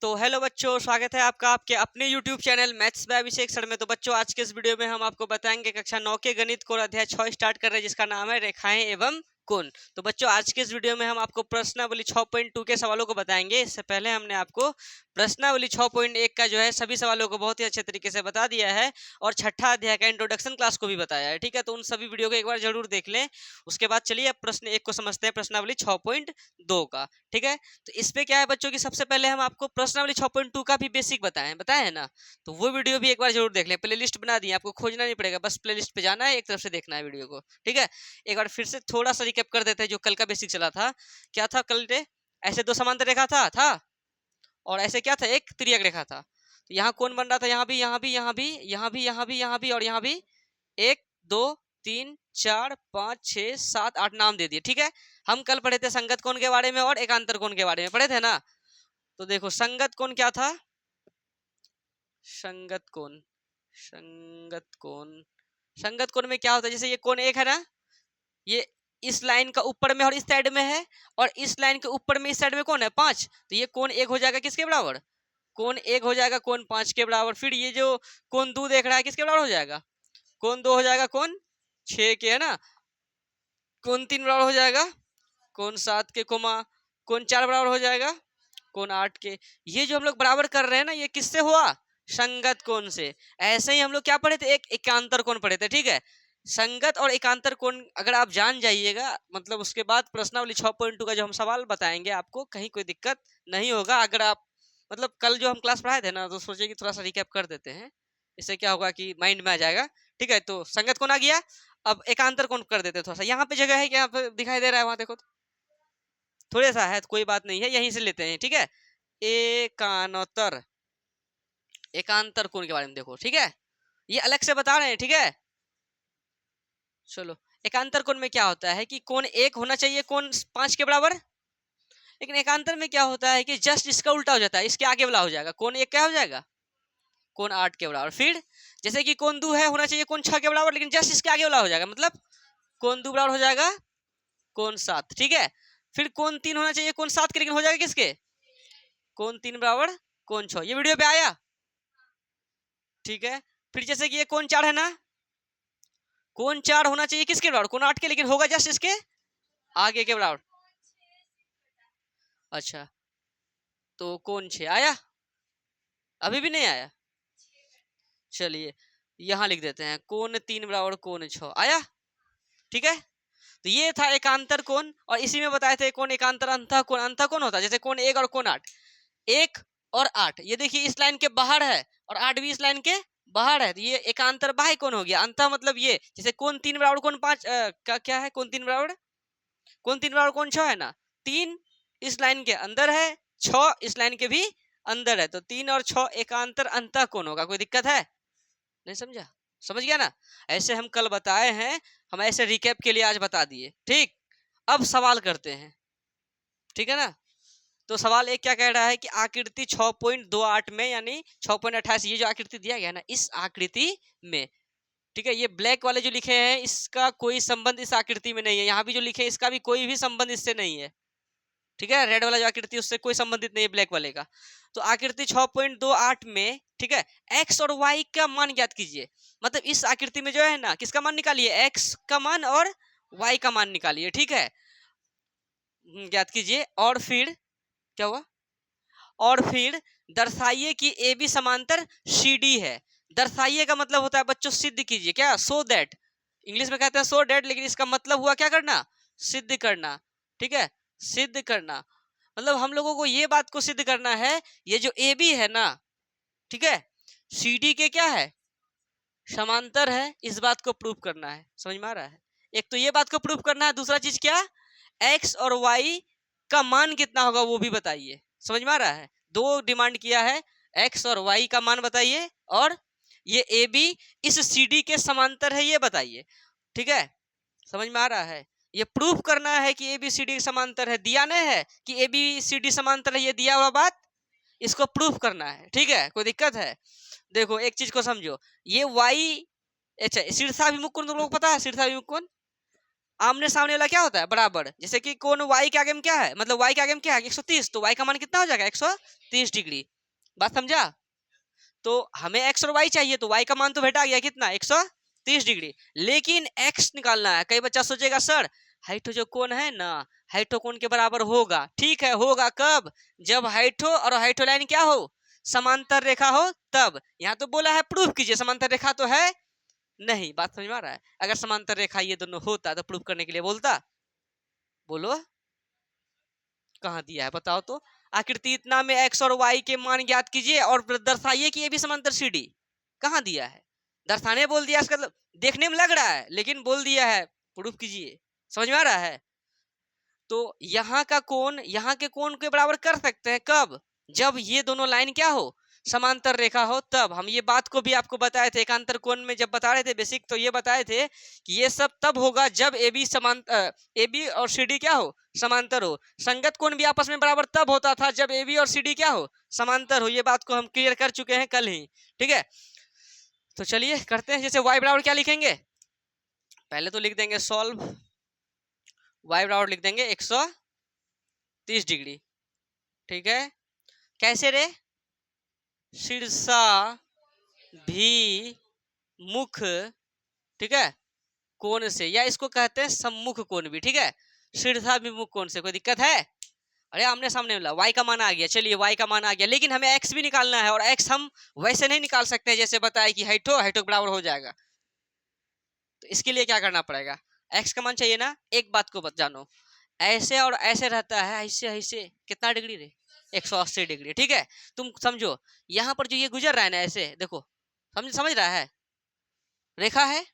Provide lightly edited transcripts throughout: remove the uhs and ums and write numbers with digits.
तो हेलो बच्चों, स्वागत है आपका आपके अपने YouTube channel maths by Abhishek sir में। तो बच्चों, आज के इस वीडियो में हम आपको बताएंगे कक्षा 9 के गणित को अध्याय 6 स्टार्ट कर रहे हैं, जिसका नाम है रेखाएं एवं कोण। तो बच्चों, आज के इस वीडियो में हम आपको प्रश्नावली 6.2 के सवालों को बताएंगे। इससे पहले हमने आपको प्रश्नावली 6.1 का जो है सभी सवालों को बहुत ही अच्छे तरीके से बता दिया है और छठा अध्याय का इंट्रोडक्शन क्लास को भी बताया है। ठीक है, तो उन सभी वीडियो को एक बार जरूर देख लें। उसके बाद चलिए अब प्रश्न 1 को समझते हैं, प्रश्नावली 6.2 का। ठीक है, तो इस पे क्या है बच्चों की, सबसे पहले हम आपको प्रश्नावली 6.2 का भी बेसिक बताए हैं ना, तो वो वीडियो भी एक बार जरूर देख लें। प्लेलिस्ट बना दी, आपको खोजना नहीं पड़ेगा, बस प्लेलिस्ट पे जाना है, एक तरफ से देखना है वीडियो को। ठीक है, एक बार फिर से थोड़ा सा रिकैप कर देते हैं जो कल का बेसिक चला था। क्या था कल डे? ऐसे दो समांतर रेखा था और ऐसे क्या था, एक तिर्यक रेखा था। तो यहाँ कौन बन रहा था? यहाँ भी, यहाँ भी, यहाँ भी, यहाँ भी, यहाँ भी, यहाँ भी और यहाँ भी। 1 2 3 4 5 6 7 8 नाम दे दिए। ठीक है, हम कल पढ़े थे संगत कोण के बारे में और एकांतर कोण के बारे में पढ़े थे ना। तो देखो, संगत कोण क्या था? संगत कोण, संगत कोण, संगत कोण में क्या होता है? जैसे ये कोण एक है ना, ये इस लाइन का ऊपर में और इस साइड में है, और इस लाइन के ऊपर में इस साइड में कौन है? 5। तो ये कोण एक हो जाएगा किसके बराबर? कोण एक हो जाएगा कोण 5 के बराबर। फिर ये जो कोण 2 देख रहा है किसके बराबर हो जाएगा? कोण 2 हो जाएगा कोण 6 के, है ना। कोण 3 बराबर हो जाएगा कोण 7 के, कोमा कोण 4 बराबर हो जाएगा कोण 8 के। ये जो हम लोग बराबर कर रहे हैं ना, ये किससे हुआ? संगत कोण से। ऐसे ही हम लोग क्या पढ़े थे? एक एकांतर कोण पढ़े थे। ठीक है, संगत और एकांतर कोण अगर आप जान जाइएगा, मतलब उसके बाद प्रश्नावली 6.2 का जो हम सवाल बताएंगे आपको कहीं कोई दिक्कत नहीं होगा। अगर आप मतलब कल जो हम क्लास पढ़ाए थे ना, तो सोचिए कि थोड़ा सा रिकैप कर देते हैं, इससे क्या होगा कि माइंड में आ जाएगा। ठीक है, तो संगत कोण आ गया, अब एकांतर कोण कर देते हैं। थोड़ा सा यहाँ पे जगह है कि यहाँ पे दिखाई दे रहा है? वहां देखो तो थोड़ा सा है, तो कोई बात नहीं है, यहीं से लेते हैं। ठीक है, एकांतर, एकांतर कोण के बारे में देखो। ठीक है, ये अलग से बता रहे हैं। ठीक है, चलो, एकांतर कोण में क्या होता है कि कोण एक होना चाहिए कोण 5 के बराबर, लेकिन एकांतर में क्या होता है कि जस्ट इसका उल्टा हो जाता है, इसके आगे वाला हो जाएगा। कोण एक क्या हो जाएगा? कोण 8 के बराबर। फिर जैसे कि कोण 2 है, होना चाहिए कोण 6 के बराबर, लेकिन जस्ट इसके आगे वाला हो जाएगा, मतलब कोण 2 बराबर हो जाएगा कोण 7। ठीक है, फिर कोण 3 होना चाहिए कोण 7 के, लेकिन हो जाएगा किसके? कोण 3 बराबर कोण 6। ये वीडियो पे आया? ठीक है, फिर जैसे कि ये कोण 4 है ना, कोण 4 होना चाहिए किसके बराबर? कोण 8 के, लेकिन होगा जस्ट इसके आगे के बराबर। अच्छा, तो कोण 6 आया? अभी भी नहीं आया? चलिए यहां लिख देते हैं, कोण 3 बराबर कोण 6 आया। ठीक है, तो ये था एकांतर कोण, और इसी में बताए थे कोण एकांतर अंतः कोण। अंतः कोण होता है जैसे कोण 1 और कोण 8। 1 और 8 ये देखिए इस लाइन के बाहर है, और 8 भी इस लाइन के बाहर है, तो ये एकांतर बाह्य कोण हो गया। अंतः मतलब ये, जैसे कोण 3 बराबर कोण 5 का क्या है? कोण 3 बराबर, कोण 3 बराबर कोण 6 है ना। 3 इस लाइन के अंदर है, 6 इस लाइन के भी अंदर है, तो 3 और 6 एकांतर अंतः कोण होगा। कोई दिक्कत है? नहीं समझा? समझ गया ना? ऐसे हम कल बताए हैं, हम ऐसे रिकैप के लिए आज बता दिए। ठीक, अब सवाल करते हैं। ठीक है ना, तो सवाल एक क्या कह रहा है कि आकृति 6.28 में, यानी 6.28, ये जो आकृति दिया गया है ना, इस आकृति में, ठीक है, ये ब्लैक वाले जो लिखे हैं इसका कोई संबंध इस आकृति में नहीं है। यहाँ भी जो लिखे हैं इसका भी कोई भी संबंध इससे नहीं है। ठीक है, रेड वाला जो आकृति उससे कोई संबंधित नहीं है ब्लैक वाले का। तो आकृति 6.28 में, ठीक है, एक्स और वाई का मान ज्ञात कीजिए। मतलब इस आकृति में जो है ना, किसका मान निकालिए? एक्स का मान और वाई का मान निकालिए। ठीक है, ज्ञात कीजिए। और फिर क्या हुआ? और फिर दर्शाइए कि ए बी समांतर सी डी है। दर्शाइए का मतलब होता है बच्चों सिद्ध कीजिए। क्या? सो दैट, इंग्लिश में कहते हैं सो दैट, लेकिन इसका मतलब हुआ क्या करना? सिद्ध करना। ठीक है, सिद्ध करना मतलब हम लोगों को ये बात को सिद्ध करना है, ये जो ए बी है ना, ठीक है, सी डी के क्या है? समांतर है। इस बात को प्रूव करना है। समझ में आ रहा है? एक तो ये बात को प्रूव करना है, दूसरा चीज क्या? एक्स और वाई का मान कितना होगा वो भी बताइए। समझ में आ रहा है? दो डिमांड किया है, एक्स और वाई का मान बताइए, और ये ए बी इस सी डी के समांतर है ये बताइए। ठीक है, समझ में आ रहा है? ये प्रूफ करना है कि ए बी सी डी समांतर है। दिया नहीं है कि ए बी सी डी समांतर है, ये दिया हुआ बात, इसको प्रूफ करना है। ठीक है, कोई दिक्कत है? देखो एक चीज को समझो, ये वाई, अच्छा शीर्षाभिमुख कोण तुम लोग पता है? शीर्षाभिमुख कोण आमने सामने वाला क्या होता है, बराबर। जैसे कि कोण y के आगे में क्या है, मतलब y के आगे में क्या है 130, तो y का मान कितना हो जाएगा 130 डिग्री। बात समझा। तो हमें x और y चाहिए, तो y का मान तो भेटा गया कितना 130 डिग्री, लेकिन x निकालना है। कई बच्चा सोचेगा सर हाइटो जो कोण है ना, हाइटो कोण के बराबर होगा। ठीक है, होगा कब, जब हाइटो और हाइटो लाइन क्या हो, समांतर रेखा हो तब। यहाँ तो बोला है प्रूफ कीजिए, समांतर रेखा तो है नहीं। बात समझ में आ रहा है। अगर समांतर रेखा ये दोनों होता तो प्रूफ करने के लिए बोलता, बोलो कहाँ दिया है बताओ तो। आकृति इतना में x और y के मान ज्ञात कीजिए और दर्शाइए कि ये भी समांतर CD। कहाँ दिया है, दर्शाने बोल दिया, इसका मतलब देखने में लग रहा है लेकिन बोल दिया है प्रूफ कीजिए। समझ में आ रहा है। तो यहाँ का कोण यहाँ के कोण के बराबर कर सकते हैं कब, जब ये दोनों लाइन क्या हो, समांतर रेखा हो तब। हम ये बात को भी आपको बताए थे एकांतर कोण में, जब बता रहे थे बेसिक, तो ये बताए थे कि ये सब तब होगा जब ए बी और सी डी क्या हो, समांतर हो। संगत कोण भी आपस में बराबर तब होता था जब ए बी और सी डी क्या हो, समांतर हो। ये बात को हम क्लियर कर चुके हैं कल ही, ठीक है। तो चलिए करते हैं। जैसे y बराबर क्या लिखेंगे, पहले तो लिख देंगे सॉल्व, y बराबर लिख देंगे 130 डिग्री, ठीक है। कैसे रे, शीर्षा भी मुख, ठीक है, कोण से, या इसको कहते हैं सम्मुख कोण भी, ठीक है। शीर्षाभिमुख कोण से। कोई दिक्कत है, अरे आमने सामने वाला y का मान आ गया। चलिए y का मान आ गया, लेकिन हमें x भी निकालना है, और x हम वैसे नहीं निकाल सकते हैं जैसे बताया कि हाइटो हाइटो बराबर हो जाएगा। तो इसके लिए क्या करना पड़ेगा, x का मान चाहिए ना। एक बात को जानो, ऐसे और ऐसे रहता है, ऐसे ऐसे कितना डिग्री रे, 180 डिग्री, ठीक है। तुम समझो यहाँ पर जो ये गुजर रहा है ना, ऐसे देखो, समझ रहा है, रेखा है,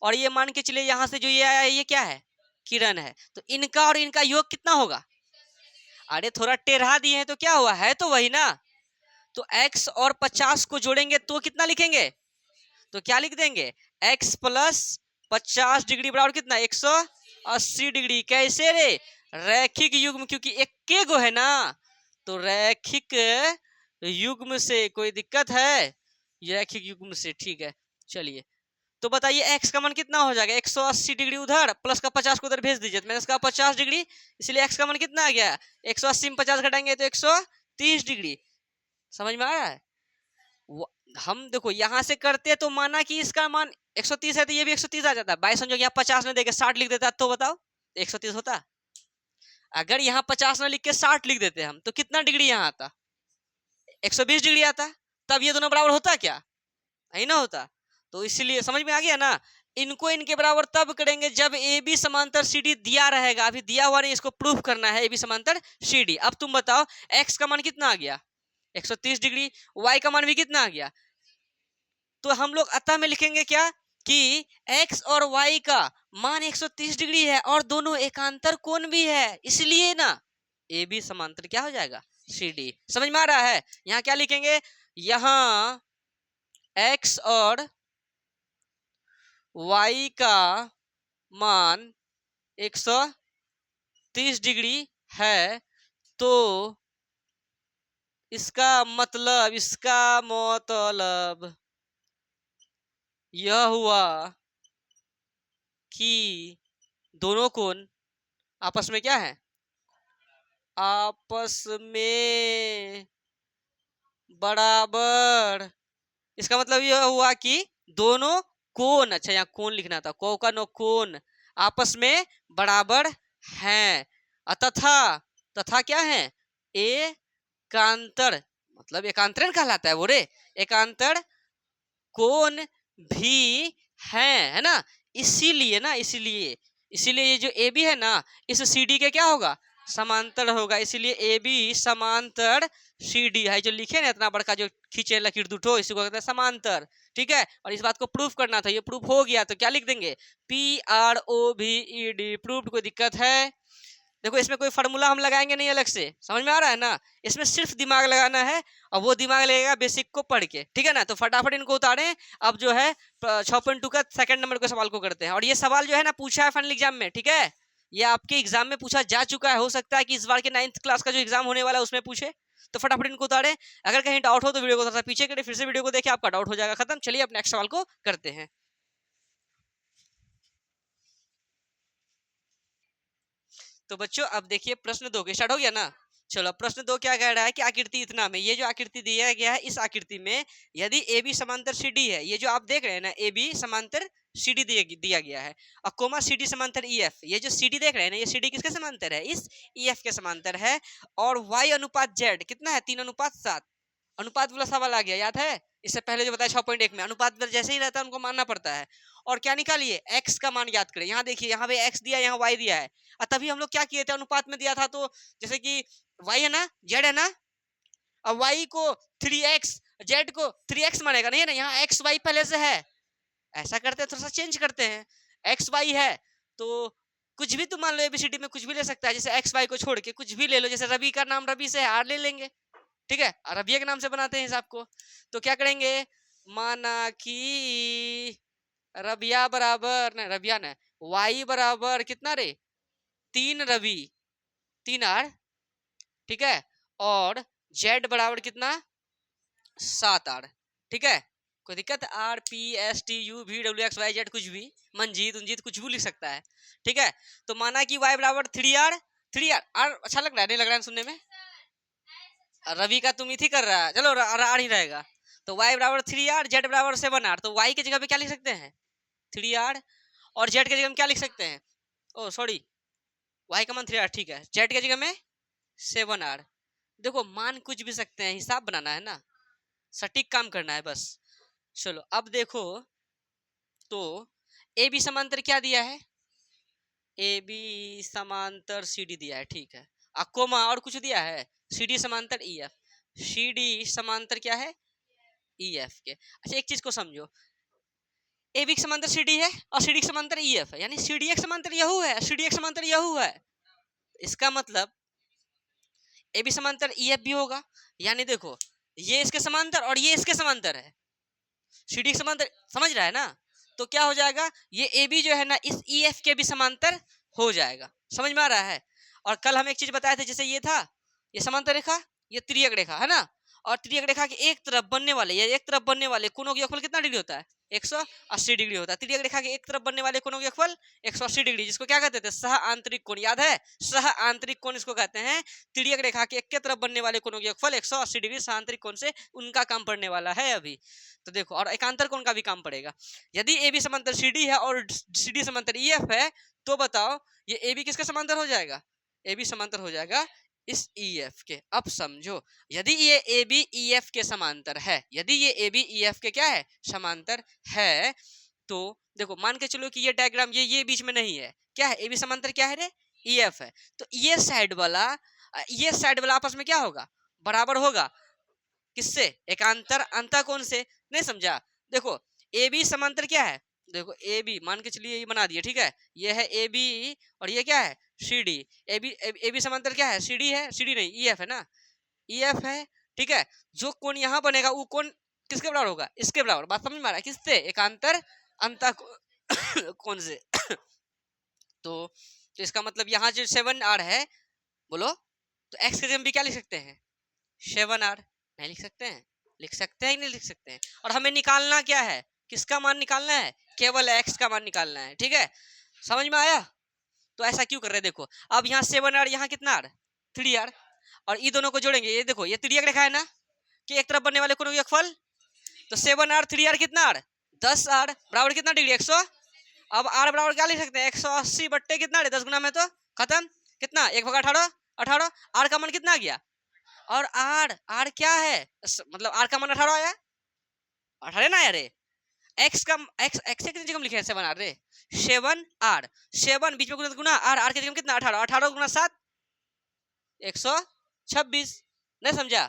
और ये मान के चलिए यहाँ से जो ये आया ये क्या है, किरण है। तो इनका और इनका योग कितना होगा, अरे थोड़ा टेढ़ा दिए हैं तो क्या हुआ, है तो वही ना। तो x और 50 को जोड़ेंगे तो कितना लिखेंगे, तो क्या लिख देंगे, x प्लस 50 डिग्री बराबर कितना 180 डिग्री। कैसे रे, रैखिक युग्म, क्योंकि एक के गो है ना, तो रैखिक युग्म से। कोई दिक्कत है, रैखिक युग्म से, ठीक है। चलिए तो बताइए x का मान कितना हो जाएगा, 180 डिग्री उधर प्लस का 50 को उधर भेज दीजिए, तो माइनस का 50 डिग्री, इसलिए x का मान कितना आ गया, 180 में 50 घटाएंगे तो 130 डिग्री। समझ में आ रहा है। हम देखो यहाँ से करते तो माना कि इसका मान 130 है, तो ये भी 130 आ जाता है। बाई संजोग यहाँ 50 न देके 60 लिख देता, तो बताओ 130 होता। अगर यहाँ 50 न लिख के 60 लिख देते हम, तो कितना डिग्री यहाँ आता, 120 डिग्री आता। तब ये दोनों बराबर होता क्या, नहीं ना होता। तो इसलिए समझ में आ गया ना। इनको इनके बराबर तब करेंगे जब ए बी समांतर सी डी दिया रहेगा। अभी दिया हुआ नहीं, इसको प्रूफ करना है, ए बी समांतर सी डी। अब तुम बताओ x का मान कितना आ गया 130 डिग्री, y का मान भी कितना आ गया। तो हम लोग अतः में लिखेंगे क्या कि x और y का मान 130 डिग्री है और दोनों एकांतर कोण भी है, इसलिए ना ए बी समांतर क्या हो जाएगा सी डी। समझ में आ रहा है। यहाँ क्या लिखेंगे, यहाँ x और y का मान 130 डिग्री है, तो इसका मतलब यह हुआ कि दोनों कोण आपस में क्या है, आपस में बराबर। इसका मतलब यह हुआ कि दोनों कोण, अच्छा यहाँ कोण लिखना था, को का नो कोण आपस में बराबर हैं। तथा तथा क्या है, एकांतर, मतलब एकांतरण कहलाता है वो रे, एकांतर कोण भी है ना। इसीलिए ना, इसीलिए ये जो ए बी है ना, इस सी डी के क्या होगा, समांतर होगा। इसीलिए ए बी समांतर सी डी है। जो लिखे ना इतना बड़का जो खींचे लकीर दूठो, इसी को कहते हैं समांतर, ठीक है। और इस बात को प्रूफ करना था, ये प्रूफ हो गया। तो क्या लिख देंगे, PROVED, प्रूफ। कोई दिक्कत है, देखो इसमें कोई फार्मूला हम लगाएंगे नहीं अलग से, समझ में आ रहा है ना। इसमें सिर्फ दिमाग लगाना है, और वो दिमाग लगेगा बेसिक को पढ़ के, ठीक है ना। तो फटाफट इनको उतारें। अब जो है 6.2 का सेकंड नंबर के सवाल को करते हैं। और ये सवाल जो है ना पूछा है फाइनल एग्जाम में, ठीक है। ये आपके एग्जाम में पूछा जा चुका है, हो सकता है कि इस बार के 9th क्लास का जो एग्जाम होने वाला है उसमें पूछे। तो फटाफट इनको उतारे। अगर कहीं डाउट हो तो वीडियो को थोड़ा सा पीछे करें, फिर से वीडियो को देखें, आपका डाउट हो जाएगा खत्म। चलिए अब नेक्स्ट सवाल को करते हैं। तो बच्चों अब देखिए प्रश्न 2 के स्टार्ट हो गया ना। चलो प्रश्न 2 क्या कह रहा है कि आकृति इतना में, ये जो आकृति दिया गया है इस आकृति में यदि ए बी समांतर सी डी है, ये जो आप देख रहे हैं ना ए बी समांतर सी डी दिया गया है और कोमा सी डी समांतर ई एफ, ये जो सी डी देख रहे हैं ना ये सी डी किसके समांतर है, इस ई एफ के समांतर है। और वाई अनुपात जेड कितना है 3:7। अनुपात वाला सवाल आ गया, याद है इससे पहले जो बताया 6.1 में अनुपात जैसे ही रहता है उनको मानना पड़ता है। और क्या निकालिए x का मान याद करें, यहाँ देखिए यहाँ पे x दिया यहाँ y दिया है और तभी हम लोग क्या किए थे अनुपात में दिया था, तो जैसे कि y है ना z है ना, अब y को 3x z को 3x मानेगा नहीं है ना, यहाँ x y पहले से है, ऐसा करते हैं थोड़ा सा चेंज करते हैं, x y है तो कुछ भी तुम मान लो एबीसीडी में कुछ भी ले सकता है, जैसे x y को छोड़ के कुछ भी ले लो, जैसे रवि का नाम रवि से है r ले लेंगे, ठीक है, रबिया के नाम से बनाते हैं हिसाब को। तो क्या करेंगे, माना कि रबिया बराबर नहीं रबिया ने वाई बराबर कितना रे 3 रवि 3 आर, ठीक है, और जेड बराबर कितना 7 आर, ठीक है, कोई दिक्कत, R P S T U V W X Y Z कुछ भी, मंजीत उंजीत कुछ भी लिख सकता है, ठीक है। तो माना कि वाई बराबर 3 आर, 3 आर, आर अच्छा लग रहा है नहीं लग रहा है सुनने में, रवि का तुम इथी कर रहा है, चलो आर ही रहेगा। तो y बराबर 3 आर, जेड बराबर 7 आर, तो y की जगह पे क्या लिख सकते हैं 3 आर, और जेड की जगह में क्या लिख सकते हैं, ओ सॉरी y का मान 3 आर, ठीक है, जेड की जगह में 7 आर। देखो मान कुछ भी सकते हैं, हिसाब बनाना है ना, सटीक काम करना है बस। चलो अब देखो तो ए बी समांतर क्या दिया है, ए बी समांतर सी डी दिया है, ठीक है, कोमा और कुछ दिया है, सी डी समांतर ई एफ, सी डी समांतर क्या है ई एफ के। अच्छा एक चीज को समझो, ए बी समांतर सी डी है और सी डी समांतर ई एफ है, यानी सी डी समांतर यहू है, सी डी समांतर यहू है, इसका मतलब ए बी समांतर ई एफ भी होगा, यानी देखो ये इसके समांतर और ये इसके समांतर है, सी डी समांतर, समझ रहा है ना, तो क्या हो जाएगा ये ए बी जो है ना इस ई एफ के भी समांतर हो जाएगा, समझ में आ रहा है। और कल हम एक चीज बताए थे, जैसे ये था ये समांतर रेखा ये त्रियक रेखा है ना, और त्रियक रेखा के एक तरफ बनने वाले या एक तरफ बनने वाले कोणों का योगफल कितना डिग्री होता है 180 डिग्री होता है। त्रियक रेखा के एक तरफ बनने वाले कोणों का योगफल 180 डिग्री, जिसको क्या कहते थे सह आंतरिक कोण, याद है सह आंतरिक कोण इसको कहते हैं। त्रियक रेखा के एक के तरफ बनने वाले कोणों का योगफल 180 डिग्री सह आंतरिक कोण से उनका काम पड़ने वाला है अभी। तो देखो और एकांतर कोण का भी काम पड़ेगा, यदि ए बी समांतर सी डी है और सी डी समांतर ई एफ है तो बताओ ये ए बी किसका समांतर हो जाएगा, ए बी समांतर हो जाएगा इस ई एफ के। अब समझो यदि ये ए बी ई एफ के समांतर है, यदि ये ए बी ई एफ के क्या है समांतर है, तो देखो मान के चलो कि ये डायग्राम ये बीच में नहीं है, क्या है ए बी समांतर क्या है रे ई एफ है, तो ये साइड वाला आपस में क्या होगा बराबर होगा किससे, एकांतर अंतःकोण से, नहीं समझा। देखो ए बी समांतर क्या है, देखो ए बी मान के चलिए ये बना दिए, ठीक है, ये है ए बी और ये क्या है सी डी, ए बी समांतर क्या है सी डी है, सी डी नहीं ई एफ है ना, ई एफ है, ठीक है, जो कोण यहाँ बनेगा वो कोण किसके बराबर होगा इसके बराबर, बात समझ में आ रहा है, किससे एकांतर अंतःकोण से। तो इसका मतलब यहाँ जो 7 आर है बोलो, तो एक्स के जगह भी क्या लिख सकते हैं 7 आर, नहीं लिख सकते हैं, लिख सकते हैं नहीं लिख सकते हैं, और हमें निकालना क्या है किसका मान निकालना है, केवल एक्स का मान निकालना है, ठीक है, समझ में आया। तो ऐसा क्यों कर रहे हैं, देखो अब यहाँ 7 आर यहाँ कितना आर 3 आर, और ये दोनों को जोड़ेंगे, ये देखो ये त्रियक रेखा है ना कि एक तरफ बनने वाले कोणों का योगफल, तो 7 आर 3 आर कितना आर 10 आर बराबर कितना डिग्री 100, अब आर बराबर क्या लिख सकते हैं 180 बट्टे कितना 10 गुना में तो खत्म, कितना 1/18 18, आर का मान कितना आ गया, और आर क्या है मतलब आर का मान 18 आया, 18 ना आया रे, एक्स का एक्स कितनी जगह लिखे हैं 7 आर रे 7 आर, 7 बीच में गुना आर की जगह कितना 18, 18 गुना 7 126, नहीं समझा,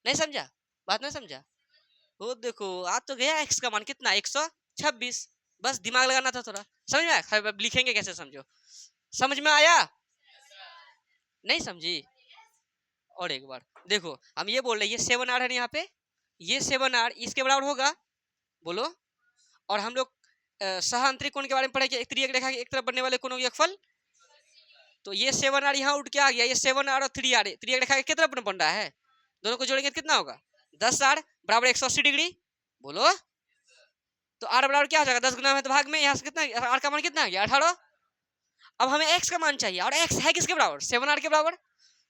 नहीं समझा बात, नहीं समझा, वो देखो आज तो गया एक्स का मान कितना 126, बस दिमाग लगाना था थोड़ा, समझ में आया, लिखेंगे कैसे समझो, समझ में आया नहीं समझी। और एक बार देखो हम ये बोल रहे हैं ये 7 आर है यहाँ पे, ये 7 आर इसके बराबर होगा बोलो, और हम लोग सहांतरिक कोण के बारे में पढ़े कि त्रियक रेखा के एक तरफ बनने वाले कोणों का योगफल, तो ये 7 आर यहाँ उठ के आ गया, ये 7 आर और 3 आर त्रियक रेखा के किस तरफ बन रहा है, दोनों को जोड़ेंगे कितना होगा 10 आर बराबर 180 डिग्री बोलो, तो आर बराबर क्या हो जाएगा 10 गुना में तो भाग में यहाँ से कितना आर का मान कितना आ गया 18, अब हमें x का मान चाहिए और x है किसके बराबर, 7r के बराबर।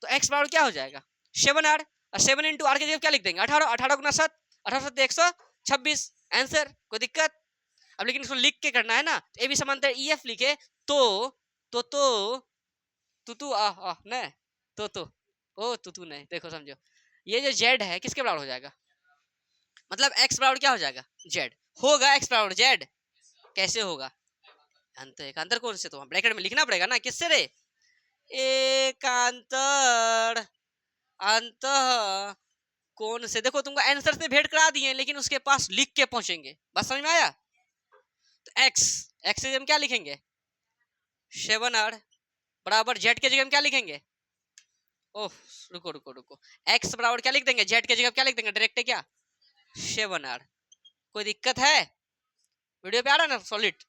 तो x बराबर क्या हो जाएगा 7r, और 7 इंटू आर के जगह क्या लिख देंगे 18, 18 गुना 7, 18 7 126 आंसर। कोई दिक्कत? अब लेकिन इसको लिख के करना है ना, तो ए बी समांतर ई एफ लिखे तो तू आ नहीं तो ओ तू नहीं, देखो समझो ये जो z है किसके बराबर हो जाएगा, मतलब x बराबर क्या हो जाएगा z होगा, x बराबर z कैसे होगा, अंत एकांतर कौन से, तो ब्रैकेट में लिखना पड़ेगा ना, किससे रे, एकांतर अंत कौन से। देखो तुमको आंसर से भेंट करा दिए लेकिन उसके पास लिख के पहुंचेंगे, बात समझ में आया। तो x से हम क्या लिखेंगे 7r बराबर z के जगह हम क्या लिखेंगे, ओह रुको रुको रुको, x बराबर क्या लिख देंगे z के जगह क्या लिख देंगे डायरेक्ट क्या 7r। कोई दिक्कत है, वीडियो पे आ रहा है ना सॉलिड।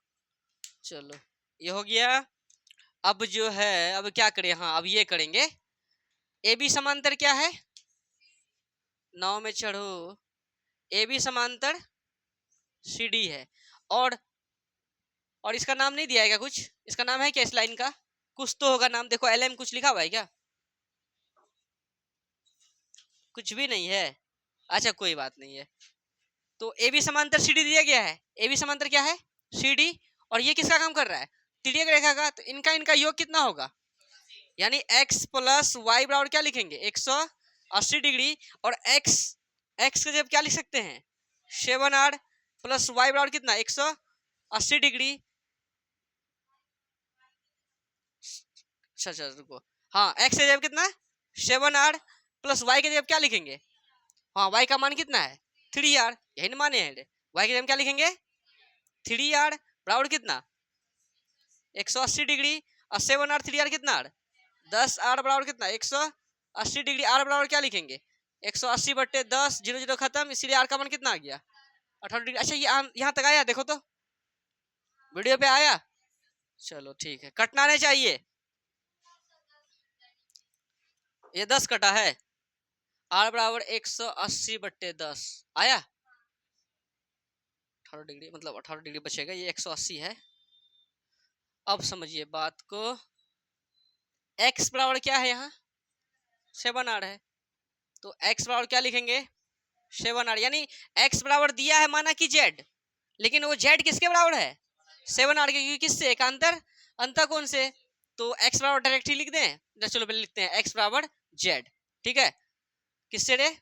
चलो ये हो गया। अब जो है अब क्या करें, हाँ अब ये करेंगे, ए बी समांतर क्या है 9 में चढ़ो, ए बी समांतर सी डी है, और इसका नाम नहीं दिया है क्या कुछ, इसका नाम है क्या इस लाइन का, कुछ तो होगा नाम, देखो एल एम कुछ लिखा हुआ है क्या, कुछ भी नहीं है, अच्छा कोई बात नहीं है। तो ए बी समांतर सी डी दिया गया है, ए बी समांतर क्या है सी डी, और ये किसका काम कर रहा है तिर्यक रेखा का, तो इनका योग कितना होगा, यानी x प्लस वाई बराबर क्या लिखेंगे 180 डिग्री, और x के जब क्या लिख सकते हैं 7r प्लस वाई बराबर कितना 180 डिग्री। अच्छा रुको, हाँ x के जब कितना 7r प्लस वाई के जब क्या लिखेंगे, हाँ y का मान कितना है 3r, यही ना माने हैं, y के जब क्या लिखेंगे 3r बराबर कितना 180 डिग्री, और 7r 3r कितना 10r बराबर कितना 180 डिग्री, r बराबर क्या लिखेंगे 180 बट्टे 10, 0 0 खत्म, इसीलिए r का मान कितना आ गया 18 डिग्री। अच्छा ये यहाँ तक आया, देखो तो वीडियो पे आया, चलो ठीक है, कटना नहीं चाहिए, ये 10 कटा है, r बराबर 180 बट्टे 10 आया 18 डिग्री, मतलब 18 डिग्री बचेगा, ये 180 है। अब समझिए बात को, x बराबर क्या है यहाँ 7r है, तो x बराबर क्या लिखेंगे 7r, यानी x बराबर दिया है माना कि z, लेकिन वो z किसके बराबर है 7r के, क्योंकि किससे एकांतर अंतर कोण से, तो x बराबर डायरेक्ट ही लिख दें, चलो पहले लिखते हैं x बराबर z, ठीक है, किससे रे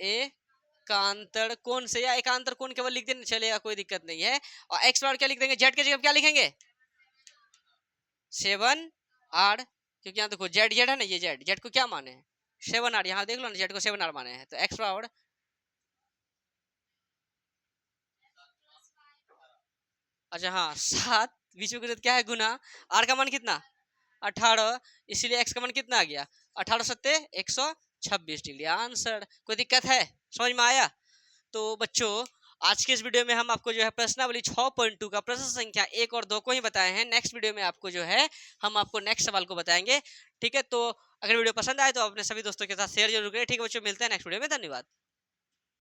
एकांतर कोण से, या एकांतर कोण केवल लिख दें चलेगा, कोई दिक्कत नहीं है, और x बराबर क्या लिख देंगे z के जगह क्या लिखेंगे 7r, क्योंकि यहाँ देखो z है ना, ये z को क्या माने हैं 7r, यहाँ देख लो ना z को 7r माने हैं, तो x बराबर अच्छा हाँ 7 बीच में क्या है गुना, r का मान कितना 18, इसीलिए x का मान कितना आ गया 18 सत्ते 126 डिग्री आंसर। कोई दिक्कत है, समझ में आया। तो बच्चों आज के इस वीडियो में हम आपको जो है प्रश्नावली 6.2 का प्रश्न संख्या 1 और 2 को ही बताए हैं, नेक्स्ट वीडियो में आपको जो है हम आपको नेक्स्ट सवाल को बताएंगे, ठीक है। तो अगर वीडियो पसंद आए तो अपने सभी दोस्तों के साथ शेयर जरूर करें, ठीक है बच्चों, मिलते हैं नेक्स्ट वीडियो में, धन्यवाद।